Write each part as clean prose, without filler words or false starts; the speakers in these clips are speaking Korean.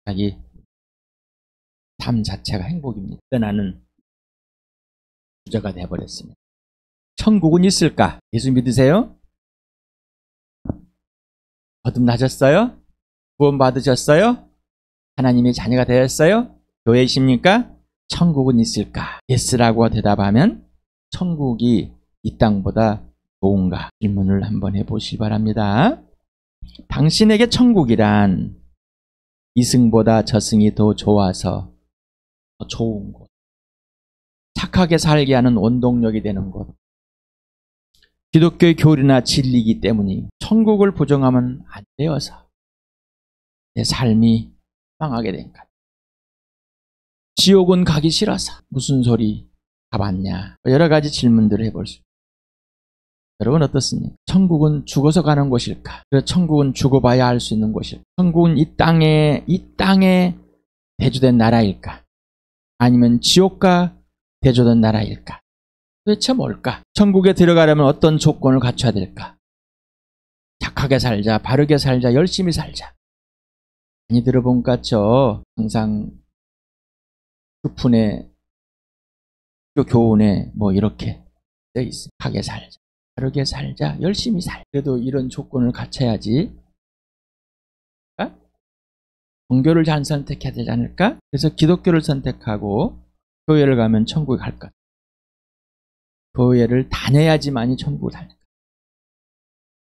자기 삶 자체가 행복입니다. 떠나는 주제가 되어버렸습니다. 천국은 있을까? 예수 믿으세요? 거듭나셨어요? 구원 받으셨어요? 하나님의 자녀가 되었어요? 교회이십니까? 천국은 있을까? 예스라고 대답하면 천국이 이 땅보다 좋은가? 질문을 한번 해보시기 바랍니다. 당신에게 천국이란 이승보다 저승이 더 좋아서 더 좋은 곳, 착하게 살게 하는 원동력이 되는 곳, 기독교의 교리나 진리이기 때문이 천국을 부정하면 안 되어서 내 삶이 망하게 된 것. 지옥은 가기 싫어서 무슨 소리 가봤냐? 여러 가지 질문들을 해볼 수 있습니다. 여러분 어떻습니까? 천국은 죽어서 가는 곳일까? 그래서 천국은 죽어봐야 알 수 있는 곳일까? 천국은 이 땅에 대주된 나라일까? 아니면 지옥과 대주된 나라일까? 도대체 뭘까? 천국에 들어가려면 어떤 조건을 갖춰야 될까? 착하게 살자, 바르게 살자, 열심히 살자. 많이 들어보니까 항상 교훈에 뭐 이렇게 되어 있어요. 착하게 살자, 바르게 살자, 열심히 살자. 그래도 이런 조건을 갖춰야지 종교를 잘 선택해야 되지 않을까? 그래서 기독교를 선택하고 교회를 가면 천국에 갈 것. 교회를 다녀야지만이 천국을 갈 것.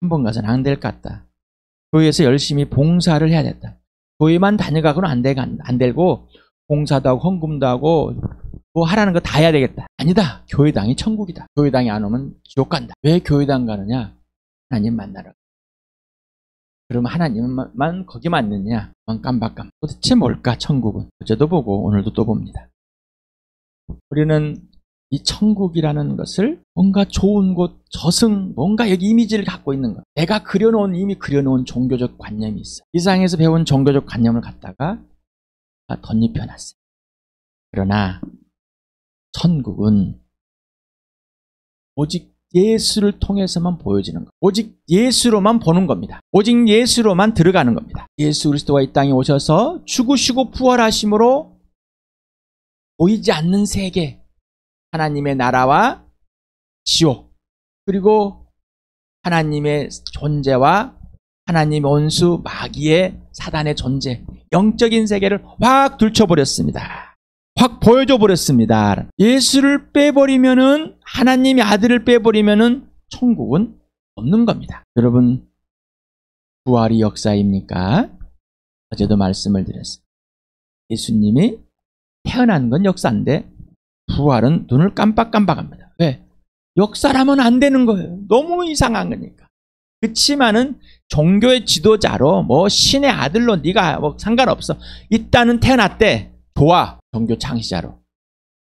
한 번 가서는 안 될 것 같다. 교회에서 열심히 봉사를 해야 된다. 교회만 다녀가고는 안 되고 봉사도 하고 헌금도 하고 뭐 하라는 거 다 해야 되겠다. 아니다. 교회당이 천국이다. 교회당이 안 오면 지옥 간다. 왜 교회당 가느냐? 하나님 만나러. 그럼 하나님만 거기만 있느냐? 깜박깜박. 도대체 뭘까 천국은? 어제도 보고 오늘도 또 봅니다. 우리는 이 천국이라는 것을 뭔가 좋은 곳, 저승, 뭔가 여기 이미지를 갖고 있는 것. 내가 이미 그려놓은 종교적 관념이 있어. 이 세상에서 배운 종교적 관념을 갖다가 덧입혀놨어요. 그러나 천국은 오직 예수를 통해서만 보여지는 것. 오직 예수로만 보는 겁니다. 오직 예수로만 들어가는 겁니다. 예수 그리스도가 이 땅에 오셔서 죽으시고 부활하심으로 보이지 않는 세계, 하나님의 나라와 지옥, 그리고 하나님의 존재와 하나님의 원수 마귀의 사단의 존재, 영적인 세계를 확 들춰버렸습니다. 확 보여줘 버렸습니다. 예수를 빼버리면은, 하나님의 아들을 빼버리면은 천국은 없는 겁니다. 여러분, 부활이 역사입니까? 어제도 말씀을 드렸습니다. 예수님이 태어난 건 역사인데 부활은 눈을 깜빡깜빡합니다. 왜? 역사라면 안 되는 거예요. 너무 이상한 거니까. 그치만은 종교의 지도자로 뭐 신의 아들로 네가 뭐 상관없어. 일단은 태어났대. 좋아. 종교 창시자로.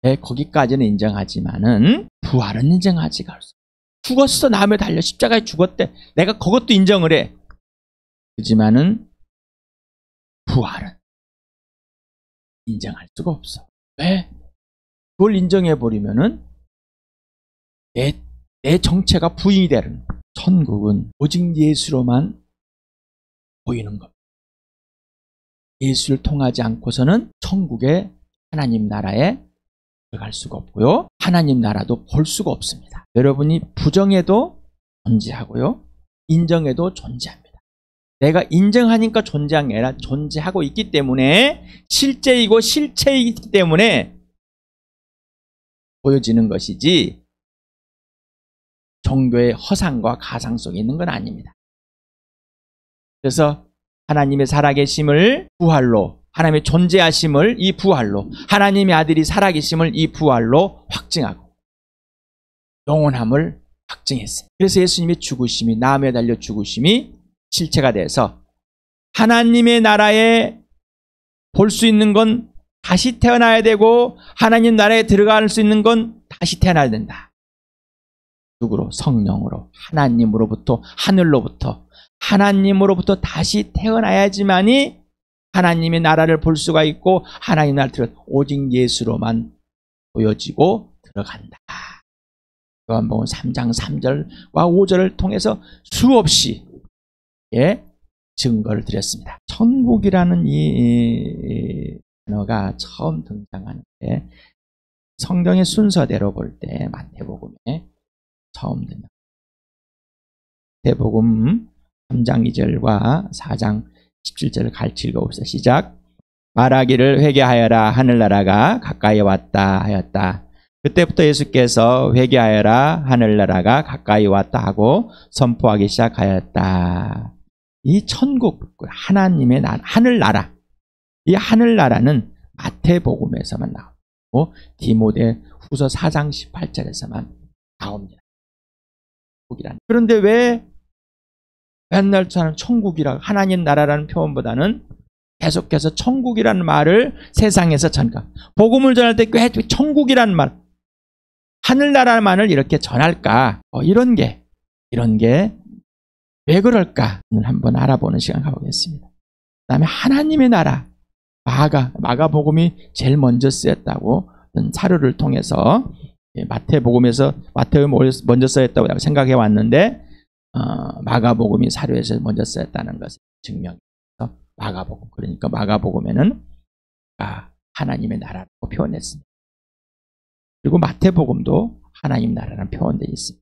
네, 거기까지는 인정하지만은 부활은 인정하지가 않았어. 죽었어. 나무에 달려 십자가에 죽었대. 내가 그것도 인정을 해. 그지만은 부활은 인정할 수가 없어. 왜? 그걸 인정해버리면은 내 정체가 부인이 되는 거야. 천국은 오직 예수로만 보이는 겁니다. 예수를 통하지 않고서는 천국의 하나님 나라에 들어갈 수가 없고요. 하나님 나라도 볼 수가 없습니다. 여러분이 부정해도 존재하고요. 인정해도 존재합니다. 내가 인정하니까 존재한 게 아니라 존재하고 있기 때문에 실제이고 실체이기 때문에 보여지는 것이지 종교의 허상과 가상 속에 있는 건 아닙니다. 그래서 하나님의 살아계심을 부활로, 하나님의 존재하심을 이 부활로, 하나님의 아들이 살아계심을 이 부활로 확증하고 영원함을 확증했어요. 그래서 예수님의 죽으심이, 나무에 달려 죽으심이 실체가 돼서 하나님의 나라에 볼 수 있는 건 다시 태어나야 되고 하나님 나라에 들어갈 수 있는 건 다시 태어나야 된다. 누구로? 성령으로, 하나님으로부터, 하늘로부터, 하나님으로부터 다시 태어나야지만이 하나님의 나라를 볼 수가 있고 하나님 나라를 오직 예수로만 보여지고 들어간다. 요한복음 3장 3절과 5절을 통해서 수없이 증거를 드렸습니다. 천국이라는 이 단어가 처음 등장하는데 성경의 순서대로 볼 때 마태복음에 처음 등장. 마태복음 3장 2절과 4장 17절을 같이 읽어봅시다. 시작. 말하기를 회개하여라 하늘나라가 가까이 왔다 하였다. 그때부터 예수께서 회개하여라 하늘나라가 가까이 왔다 하고 선포하기 시작하였다. 이 천국, 하나님의 나라, 하늘나라. 이 하늘나라는 마태복음에서만 나오고 디모데후서 4장 18절에서만 나옵니다. 그런데 왜 맨날 저는 천국이라 하나님 나라라는 표현보다는 계속해서 천국이라는 말을 세상에서 전가. 복음을 전할 때 꽤 천국이라는 말, 하늘나라는 말을 이렇게 전할까? 이런 게 왜 그럴까? 오늘 한번 알아보는 시간 가보겠습니다. 그 다음에 하나님의 나라, 마가복음이 제일 먼저 쓰였다고 사료를 통해서 마태복음에서 먼저 쓰였다고 생각해 왔는데 마가복음이 사료에서 먼저 쓰였다는 것을 증명해서 마가복음, 그러니까 마가복음에는 하나님의 나라라고 표현했습니다. 그리고 마태복음도 하나님 나라라는 표현되어 있습니다.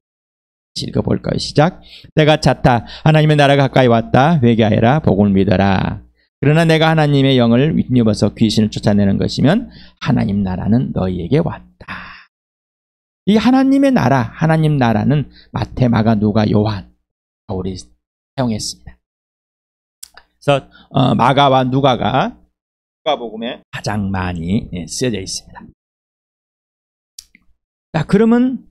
읽어볼까요? 시작. 때가 찼다. 하나님의 나라가 가까이 왔다. 회개하여라. 복음을 믿어라. 그러나 내가 하나님의 영을 입어서 귀신을 쫓아내는 것이면 하나님 나라는 너희에게 왔다. 이 하나님의 나라, 하나님 나라는 마태, 마가, 누가, 요한, 바울이 사용했습니다. 그래서 마가와 누가복음에 가장 많이 쓰여져 있습니다. 자, 그러면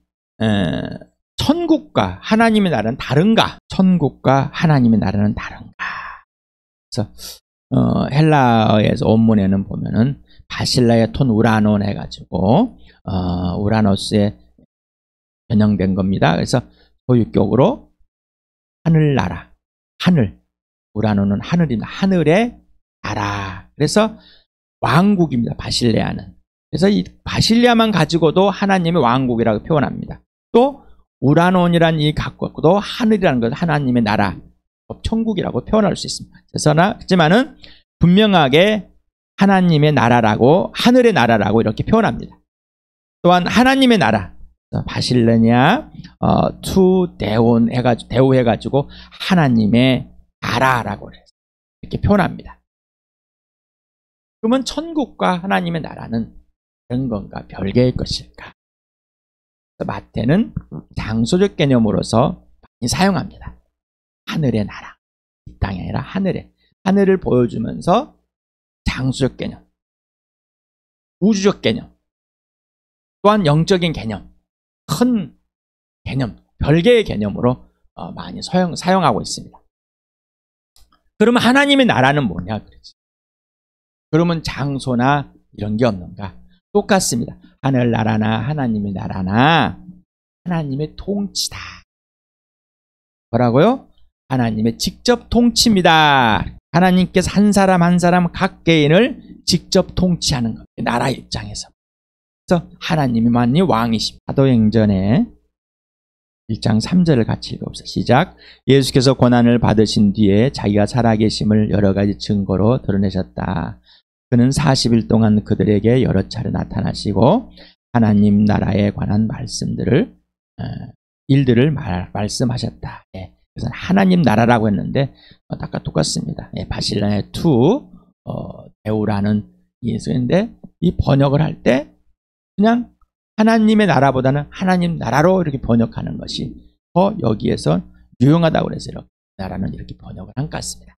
천국과 하나님의 나라는 다른가? 천국과 하나님의 나라는 다른가? 그래서 헬라어에서 원문에는 보면은 바실라의 톤 우라논 해가지고 우라노스에 변형된 겁니다. 그래서 소유격으로 하늘나라, 하늘, 우라논은 하늘입니다. 하늘의 나라. 그래서 왕국입니다. 바실레아는. 그래서 이 바실레아만 가지고도 하나님의 왕국이라고 표현합니다. 또 우라논이라는 이 갖고도 하늘이라는 것은 하나님의 나라, 천국이라고 표현할 수 있습니다. 그렇지만은 분명하게 하나님의 나라라고, 하늘의 나라라고 이렇게 표현합니다. 또한 하나님의 나라, 바실레냐, 데온 해가지고, 대우 해가지고 하나님의 나라라고 이렇게 표현합니다. 그러면 천국과 하나님의 나라는 다른 건가, 별개의 것일까? 마태는 장소적 개념으로서 많이 사용합니다. 하늘의 나라, 이 땅이 아니라 하늘을 보여주면서 장소적 개념, 우주적 개념, 또한 영적인 개념, 큰 개념, 별개의 개념으로 많이 사용하고 있습니다. 그러면 하나님의 나라는 뭐냐? 그러지. 그러면 장소나 이런 게 없는가? 똑같습니다. 하늘나라나 하나님의 나라나 하나님의 통치다. 뭐라고요? 하나님의 직접 통치입니다. 하나님께서 한 사람 한 사람 각 개인을 직접 통치하는 겁니다. 나라 입장에서. 그래서 하나님만이 왕이십니다. 사도행전에 1장 3절을 같이 읽어봅시다. 시작. 예수께서 고난을 받으신 뒤에 자기가 살아계심을 여러 가지 증거로 드러내셨다. 그는 40일 동안 그들에게 여러 차례 나타나시고 하나님 나라에 관한 일들을 말씀하셨다. 그래서 하나님 나라라고 했는데 아까 똑같습니다. 바실라의 데우라는 예수인데 이 번역을 할 때 그냥 하나님의 나라보다는 하나님 나라로 이렇게 번역하는 것이 더 여기에서 유용하다고 그래서 이렇게 나라는 이렇게 번역을 한 것 같습니다.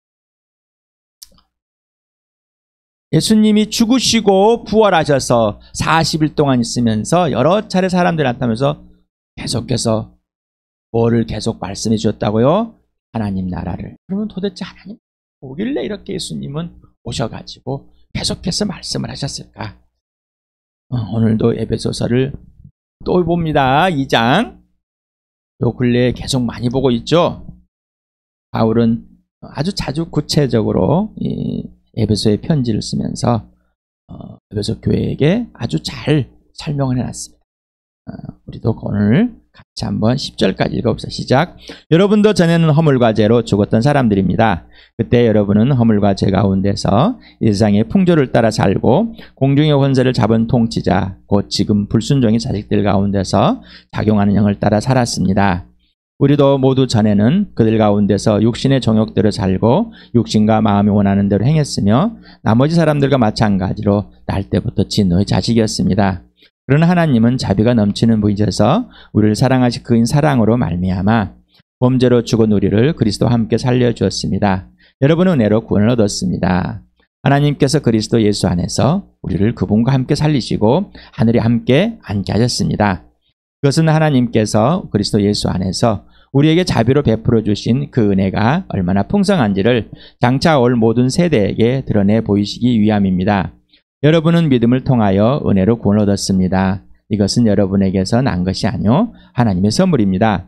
예수님이 죽으시고 부활하셔서 40일 동안 있으면서 여러 차례 사람들이 나타나면서 계속해서 뭐를 계속 말씀해 주셨다고요? 하나님 나라를. 그러면 도대체 하나님 오길래 이렇게 예수님은 오셔가지고 계속해서 말씀을 하셨을까? 오늘도 에베소서를 또 봅니다. 2장. 요 근래에 계속 많이 보고 있죠. 바울은 아주 자주 구체적으로 이 에베소의 편지를 쓰면서 에베소 교회에게 아주 잘 설명을 해놨습니다. 우리도 오늘 같이 한번 10절까지 읽어봅시다. 시작. 여러분도 전에는 허물과 죄로 죽었던 사람들입니다. 그때 여러분은 허물과 죄 가운데서 이 세상의 풍조를 따라 살고 공중의 권세를 잡은 통치자 곧 지금 불순종의 자식들 가운데서 작용하는 영을 따라 살았습니다. 우리도 모두 전에는 그들 가운데서 육신의 정욕대로 살고 육신과 마음이 원하는 대로 행했으며 나머지 사람들과 마찬가지로 날 때부터 진노의 자식이었습니다. 그러나 하나님은 자비가 넘치는 분이셔서 우리를 사랑하신 그인 사랑으로 말미암아 범죄로 죽은 우리를 그리스도와 함께 살려주었습니다. 여러분은 은혜로 구원을 얻었습니다. 하나님께서 그리스도 예수 안에서 우리를 그분과 함께 살리시고 하늘에 함께 앉게 하셨습니다. 그것은 하나님께서 그리스도 예수 안에서 우리에게 자비로 베풀어 주신 그 은혜가 얼마나 풍성한지를 장차 올 모든 세대에게 드러내 보이시기 위함입니다. 여러분은 믿음을 통하여 은혜로 구원을 얻었습니다. 이것은 여러분에게서 난 것이 아니요 하나님의 선물입니다.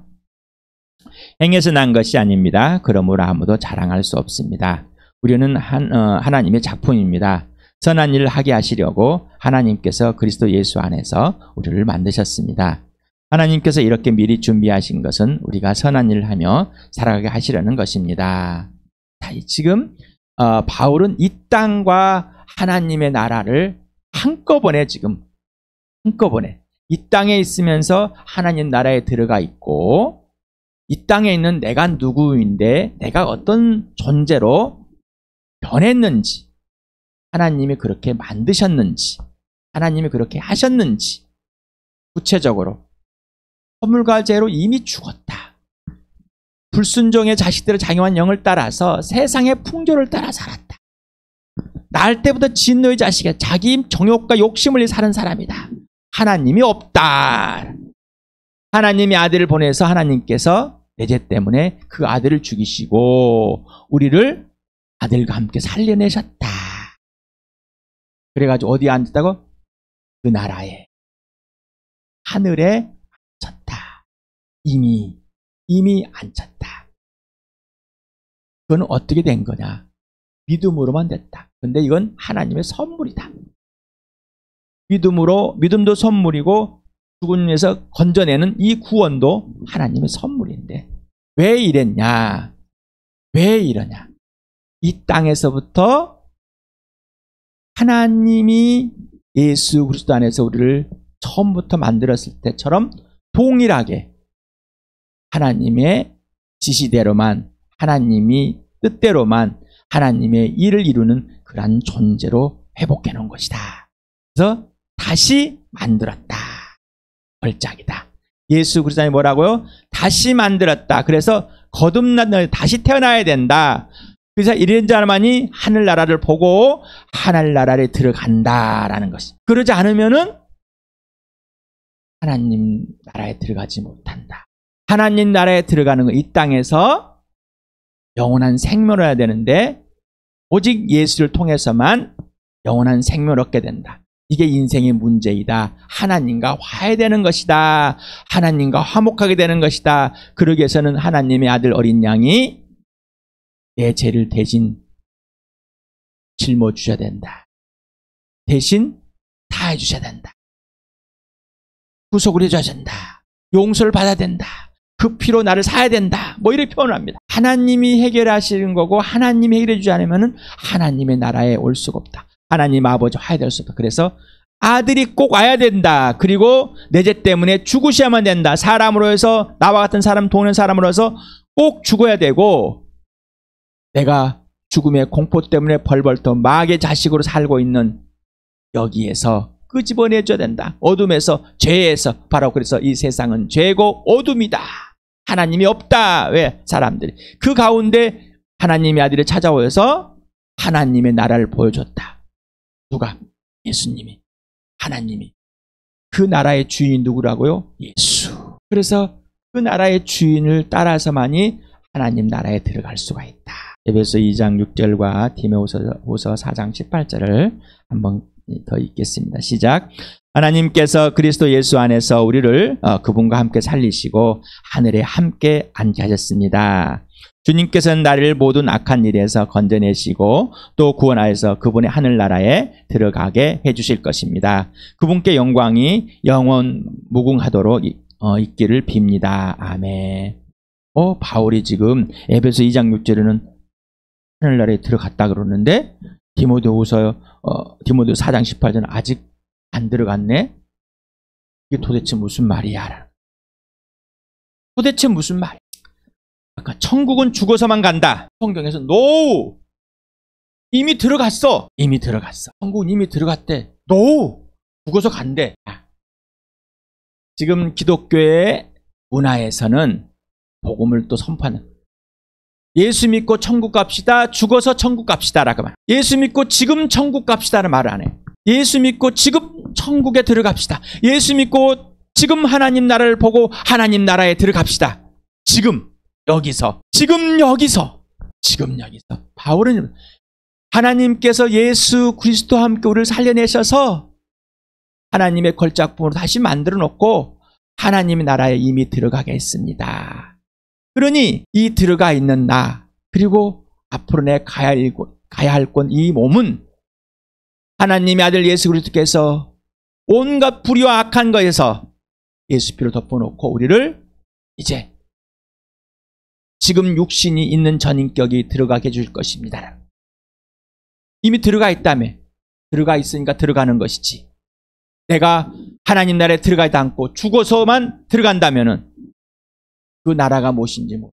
행해서 난 것이 아닙니다. 그러므로 아무도 자랑할 수 없습니다. 우리는 하나님의 작품입니다. 선한 일을 하게 하시려고 하나님께서 그리스도 예수 안에서 우리를 만드셨습니다. 하나님께서 이렇게 미리 준비하신 것은 우리가 선한 일을 하며 살아가게 하시려는 것입니다. 지금 바울은 이 땅과 하나님의 나라를 한꺼번에 이 땅에 있으면서 하나님 나라에 들어가 있고 이 땅에 있는 내가 누구인데 내가 어떤 존재로 변했는지 하나님이 그렇게 만드셨는지 하나님이 그렇게 하셨는지 구체적으로 허물과 죄로 이미 죽었다. 불순종의 자식들을 장용한 영을 따라서 세상의 풍조를 따라 살았다. 날 때부터 진노의 자식이야. 자기 정욕과 욕심을 위해 사는 사람이다. 하나님이 없다. 하나님이 아들을 보내서 하나님께서 내 죄 때문에 그 아들을 죽이시고 우리를 아들과 함께 살려내셨다. 그래가지고 어디에 앉았다고? 그 나라에 하늘에 앉혔다. 이미 앉혔다. 그건 어떻게 된 거냐? 믿음으로만 됐다. 근데 이건 하나님의 선물이다. 믿음도 선물이고 죽은 에서 건져내는 이 구원도 하나님의 선물인데 왜 이랬냐? 왜 이러냐? 이 땅에서부터 하나님이 예수 그리스도 안에서 우리를 처음부터 만들었을 때처럼 동일하게 하나님의 지시대로만 하나님이 뜻대로만 하나님의 일을 이루는 그러한 존재로 회복해 놓은 것이다. 그래서 다시 만들었다. 걸작이다. 예수 그리스도님이 뭐라고요? 다시 만들었다. 그래서 거듭난 다시 태어나야 된다. 그래서 이런 자만이 하늘나라를 보고 하늘나라에 들어간다라는 것이. 그러지 않으면은 하나님 나라에 들어가지 못한다. 하나님 나라에 들어가는 건 이 땅에서 영원한 생명을 해야 되는데 오직 예수를 통해서만 영원한 생명을 얻게 된다. 이게 인생의 문제이다. 하나님과 화해되는 것이다. 하나님과 화목하게 되는 것이다. 그러기 위해서는 하나님의 아들 어린 양이 내 죄를 대신 짊어 주셔야 된다. 대신 다 해주셔야 된다. 구속을 해줘야 된다. 용서를 받아야 된다. 그 피로 나를 사야 된다. 뭐 이렇게 표현을 합니다. 하나님이 해결하시는 거고 하나님이 해결해 주지 않으면 하나님의 나라에 올 수가 없다. 하나님 아버지 화해될 수 없다. 그래서 아들이 꼭 와야 된다. 그리고 내 죄 때문에 죽으셔야만 된다. 사람으로 해서 나와 같은 사람, 동일한 사람으로 해서 꼭 죽어야 되고 내가 죽음의 공포 때문에 벌벌 떠 마귀의 자식으로 살고 있는 여기에서 끄집어내줘야 된다. 어둠에서, 죄에서. 바로 그래서 이 세상은 죄고 어둠이다. 하나님이 없다. 왜? 사람들이. 그 가운데 하나님의 아들이 찾아오셔서 하나님의 나라를 보여줬다. 누가? 예수님이. 하나님이. 그 나라의 주인이 누구라고요? 예수. 그래서 그 나라의 주인을 따라서만이 하나님 나라에 들어갈 수가 있다. 에베소 2장 6절과 디모데후서 4장 18절을 한번 더 읽겠습니다. 시작. 하나님께서 그리스도 예수 안에서 우리를 그분과 함께 살리시고 하늘에 함께 앉게 하셨습니다. 주님께서는 나를 모든 악한 일에서 건져내시고 또 구원하여서 그분의 하늘나라에 들어가게 해주실 것입니다. 그분께 영광이 영원 무궁하도록 있기를 빕니다. 아멘. 바울이 지금 에베소 2장 6절에는 하늘나라에 들어갔다 그러는데 디모데후서 4장 18절은 아직 안 들어갔네. 이게 도대체 무슨 말이야? 도대체 무슨 말이야? 아까 천국은 죽어서만 간다. 성경에서 NO! 이미 들어갔어. 이미 들어갔어. 천국은 이미 들어갔대. NO! 죽어서 간대. 지금 기독교의 문화에서는 복음을 또 선포하는, 예수 믿고 천국 갑시다, 죽어서 천국 갑시다라고 말. 예수 믿고 지금 천국 갑시다라는 말을 안 해. 예수 믿고 지금 천국에 들어갑시다. 예수 믿고 지금 하나님 나라를 보고 하나님 나라에 들어갑시다. 지금 여기서, 지금 여기서, 지금 여기서. 바울은 하나님께서 예수 그리스도와 함께 우리를 살려내셔서 하나님의 걸작품으로 다시 만들어 놓고 하나님의 나라에 이미 들어가게 했습니다. 그러니 이 들어가 있는 나, 그리고 앞으로 내 가야 할 곳 이 몸은 하나님의 아들 예수 그리스도께서 온갖 불의와 악한 것에서 예수 피로 덮어놓고 우리를 이제 지금 육신이 있는 전인격이 들어가게 해줄 것입니다. 이미 들어가 있다며. 들어가 있으니까 들어가는 것이지. 내가 하나님 나라에 들어가지 않고 죽어서만 들어간다면은 그 나라가 무엇인지 모르겠어요.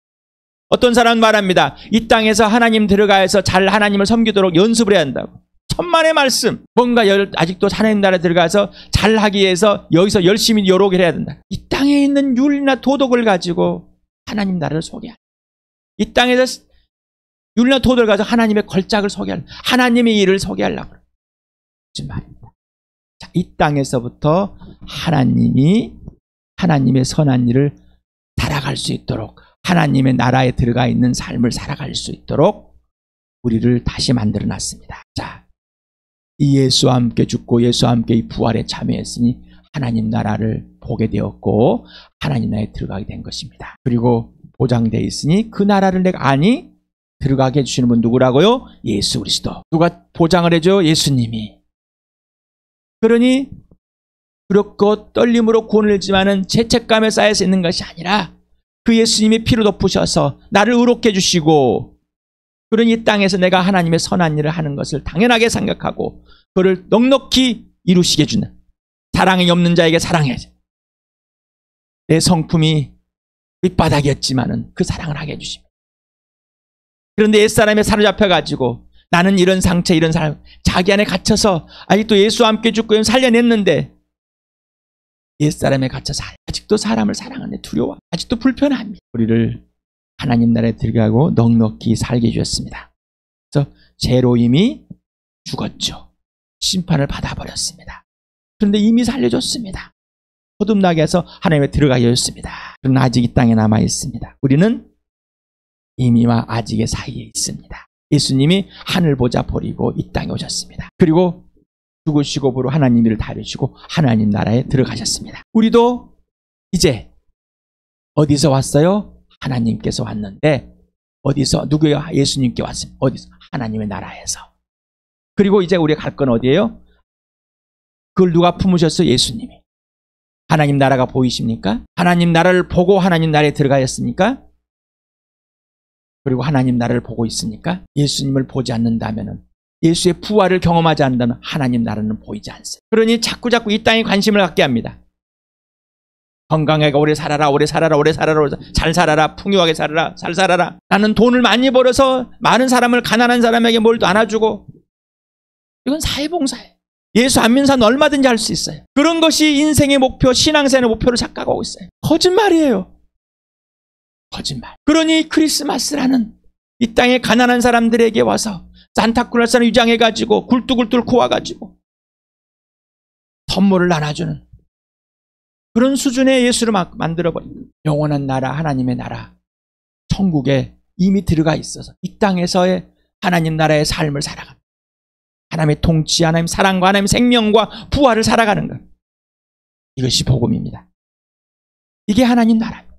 어떤 사람은 말합니다. 이 땅에서 하나님 들어가서 잘 하나님을 섬기도록 연습을 해야 한다고. 천만의 말씀. 뭔가 아직도 하나님 나라에 들어가서 잘하기 위해서 여기서 열심히 노력을 해야 된다. 이 땅에 있는 율이나 도덕을 가지고 하나님 나라를 소개한다. 이 땅에서 율이나 도덕을 가지고 하나님의 걸작을 소개하는, 하나님의 일을 소개하려고 그래요. 무슨 말입니다. 자, 이 땅에서부터 하나님이 하나님의 선한 일을 살아갈 수 있도록, 하나님의 나라에 들어가 있는 삶을 살아갈 수 있도록 우리를 다시 만들어 놨습니다. 자, 이 예수와 함께 죽고 예수와 함께 이 부활에 참여했으니 하나님 나라를 보게 되었고 하나님 나라에 들어가게 된 것입니다. 그리고 보장되어 있으니 그 나라를 내가 아니 들어가게 해주시는 분 누구라고요? 예수 그리스도. 누가 보장을 해줘? 예수님이. 그러니 두렵고 떨림으로 구원을 잃지만은 죄책감에 쌓여서 있는 것이 아니라 그 예수님이 피로 덮으셔서 나를 의롭게 해주시고, 그러니 이 땅에서 내가 하나님의 선한 일을 하는 것을 당연하게 생각하고 그를 넉넉히 이루시게 해주는, 사랑이 없는 자에게 사랑해야지. 내 성품이 밑바닥이었지만은 그 사랑을 하게 해주십니다. 그런데 옛사람에 사로잡혀가지고 나는 이런 상처, 이런 사람, 자기 안에 갇혀서 아직도 예수와 함께 죽고 살려냈는데 옛사람에 갇혀서 아직도 사람을 사랑하는데 두려워, 아직도 불편합니다. 우리를 하나님 나라에 들어가고 넉넉히 살게 해주셨습니다. 그래서 죄로 이미 죽었죠. 심판을 받아버렸습니다. 그런데 이미 살려줬습니다. 거듭나게 해서 하나님에 들어가게 해줬습니다. 그러나 아직 이 땅에 남아있습니다. 우리는 이미와 아직의 사이에 있습니다. 예수님이 하늘 보자 버리고 이 땅에 오셨습니다. 그리고 죽으시고 부로 하나님 일을 다루시고 하나님 나라에 들어가셨습니다. 우리도 이제 어디서 왔어요? 하나님께서 왔는데 어디서, 누구요? 예수님께 왔습니다. 어디서? 하나님의 나라에서. 그리고 이제 우리가 갈 건 어디예요? 그걸 누가 품으셨어요? 예수님이. 하나님 나라가 보이십니까? 하나님 나라를 보고 하나님 나라에 들어가셨습니까? 그리고 하나님 나라를 보고 있으니까 예수님을 보지 않는다면, 예수의 부활을 경험하지 않는다면 하나님 나라는 보이지 않습니다. 그러니 자꾸 이 땅에 관심을 갖게 합니다. 건강하게 오래 살아라, 오래 살아라, 오래 살아라, 잘 살아라, 풍요하게 살아라, 잘 살아라. 나는 돈을 많이 벌어서 많은 사람을, 가난한 사람에게 뭘 안아주고. 이건 사회봉사예요. 예수 안 믿는 사람은 얼마든지 할 수 있어요. 그런 것이 인생의 목표, 신앙생활의 목표로 착각하고 있어요. 거짓말이에요. 거짓말. 그러니 크리스마스라는 이 땅에 가난한 사람들에게 와서 산타클로스를 위장해가지고 굴뚝을 뚫고 와가지고 선물을 나눠주는 그런 수준의 예수를 막 만들어버린, 영원한 나라, 하나님의 나라, 천국에 이미 들어가 있어서 이 땅에서의 하나님 나라의 삶을 살아가는, 하나님의 통치, 하나님 사랑과 하나님 생명과 부활을 살아가는 것, 이것이 복음입니다. 이게 하나님 나라입니다.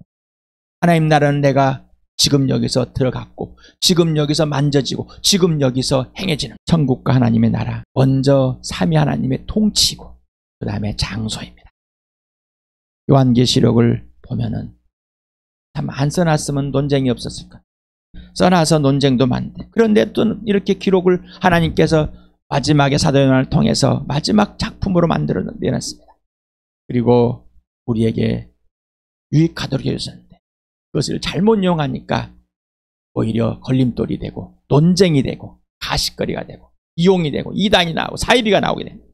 하나님 나라는 내가 지금 여기서 들어갔고 지금 여기서 만져지고 지금 여기서 행해지는 천국과 하나님의 나라, 먼저 삼위 하나님의 통치고 그 다음에 장소입니다. 요한계시록을 보면은 참 안 써놨으면 논쟁이 없었을 거예요. 써놔서 논쟁도 많은데, 그런데 또 이렇게 기록을 하나님께서 마지막에 사도 요한을 통해서 마지막 작품으로 만들어 내놨습니다. 그리고 우리에게 유익하도록 해주셨는데, 그것을 잘못 이용하니까 오히려 걸림돌이 되고 논쟁이 되고 가십거리가 되고 이용이 되고 이단이 나오고 사이비가 나오게 됩니다.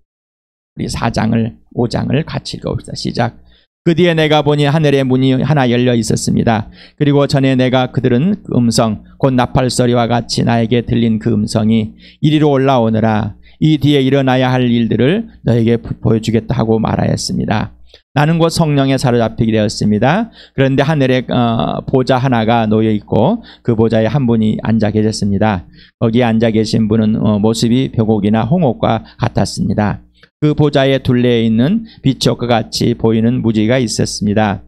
우리 4장을 5장을 같이 읽어봅시다. 시작. 그 뒤에 내가 보니 하늘의 문이 하나 열려 있었습니다. 그리고 전에 내가 들은 그 음성, 곧 나팔소리와 같이 나에게 들린 그 음성이 이리로 올라오느라 이 뒤에 일어나야 할 일들을 너에게 보여주겠다 하고 말하였습니다. 나는 곧 성령에 사로잡히게 되었습니다. 그런데 하늘에 보좌 하나가 놓여 있고 그 보좌에 한 분이 앉아 계셨습니다. 거기에 앉아 계신 분은 모습이 벼곡이나 홍옥과 같았습니다. 그 보좌의 둘레에 있는 빛과 같이 보이는 무지가 있었습니다.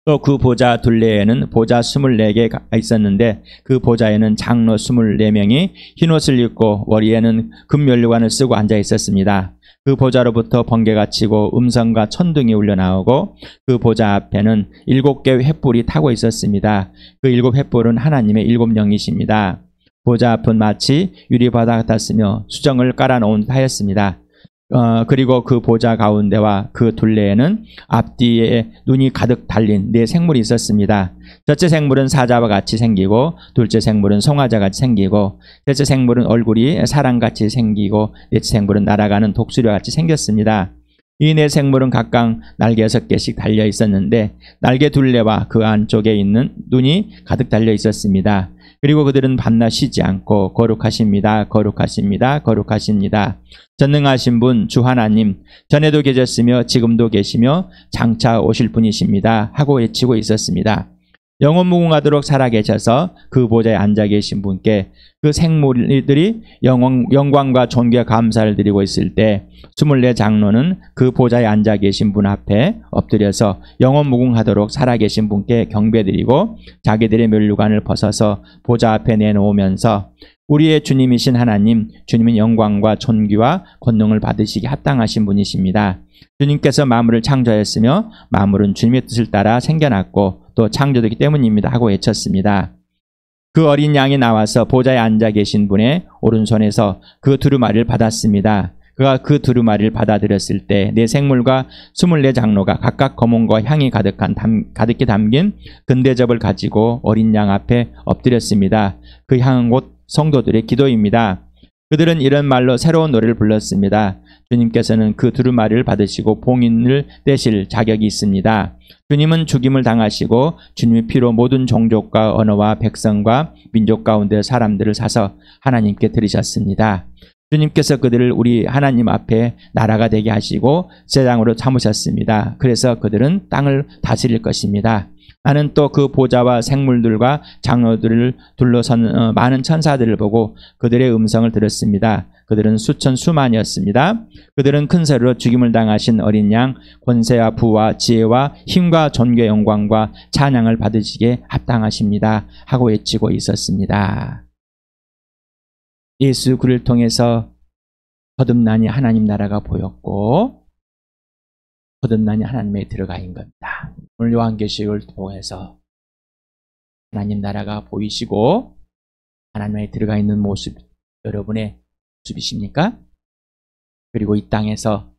또 그 보좌 둘레에는 보좌 24개가 있었는데 그 보좌에는 장로 24명이 흰옷을 입고 머리에는 금면류관을 쓰고 앉아 있었습니다. 그 보좌로부터 번개가 치고 음성과 천둥이 울려나오고 그 보좌 앞에는 7개의 횃불이 타고 있었습니다. 그 7 횃불은 하나님의 7 영이십니다. 보좌 앞은 마치 유리바다 같았으며 수정을 깔아놓은 듯 하였습니다. 그리고 그 보좌 가운데와 그 둘레에는 앞뒤에 눈이 가득 달린 4 생물이 있었습니다. 첫째 생물은 사자와 같이 생기고, 둘째 생물은 송아자 같이 생기고, 셋째 생물은 얼굴이 사람같이 생기고, 넷째 생물은 날아가는 독수리와 같이 생겼습니다. 이 4 생물은 각각 날개 6개씩 달려 있었는데 날개 둘레와 그 안쪽에 있는 눈이 가득 달려 있었습니다. 그리고 그들은 밤낮 쉬지 않고 거룩하십니다. 거룩하십니다. 거룩하십니다. 전능하신 분 주 하나님, 전에도 계셨으며 지금도 계시며 장차 오실 분이십니다 하고 외치고 있었습니다. 영원무궁하도록 살아계셔서 그 보좌에 앉아 계신 분께 그 생물들이 영광과 존귀와 감사를 드리고 있을 때 24 장로는 그 보좌에 앉아 계신 분 앞에 엎드려서 영원무궁하도록 살아계신 분께 경배드리고 자기들의 면류관을 벗어서 보좌 앞에 내놓으면서 우리의 주님이신 하나님, 주님은 영광과 존귀와 권능을 받으시기 합당하신 분이십니다. 주님께서 만물을 창조하였으며 만물은 주님의 뜻을 따라 생겨났고 또 창조되기 때문입니다 하고 외쳤습니다. 그 어린 양이 나와서 보좌에 앉아 계신 분의 오른손에서 그 두루마리를 받았습니다. 그가 그 두루마리를 받아들였을 때 4 생물과 24 장로가 각각 검은과 향이 가득히 담긴 금대접을 가지고 어린 양 앞에 엎드렸습니다. 그 향은 곧 성도들의 기도입니다. 그들은 이런 말로 새로운 노래를 불렀습니다. 주님께서는 그 두루마리를 받으시고 봉인을 떼실 자격이 있습니다. 주님은 죽임을 당하시고 주님의 피로 모든 종족과 언어와 백성과 민족 가운데 사람들을 사서 하나님께 드리셨습니다. 주님께서 그들을 우리 하나님 앞에 나라가 되게 하시고 제장으로 삼으셨습니다. 그래서 그들은 땅을 다스릴 것입니다. 나는 또 그 보좌와 생물들과 장로들을 둘러선 많은 천사들을 보고 그들의 음성을 들었습니다. 그들은 수천 수만이었습니다. 그들은 큰 소리로 죽임을 당하신 어린 양 권세와 부와 지혜와 힘과 존귀 영광과 찬양을 받으시기에 합당하십니다 하고 외치고 있었습니다. 예수 그를 통해서 거듭나니 하나님 나라가 보였고 거듭나니 하나님에 들어가 있는 겁니다. 오늘 요한계시록을 통해서 하나님 나라가 보이시고 하나님에 들어가 있는 모습, 여러분의 모습이십니까? 그리고 이 땅에서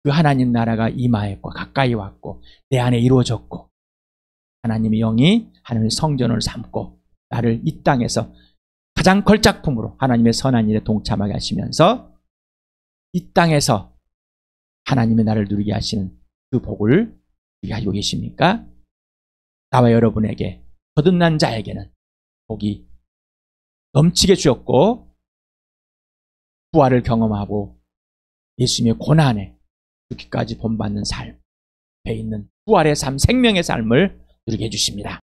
그 하나님 나라가 임하였고 가까이 왔고 내 안에 이루어졌고 하나님의 영이 하나님의 성전을 삼고 나를 이 땅에서 가장 걸작품으로 하나님의 선한 일에 동참하게 하시면서 이 땅에서 하나님의 나를 누리게 하시는 그 복을 가지고 계십니까? 나와 여러분에게 거듭난 자에게는 복이 넘치게 주었고 부활을 경험하고 예수님의 고난에 죽기까지 본받는 삶, 앞에 있는 부활의 삶, 생명의 삶을 누리게 해주십니다.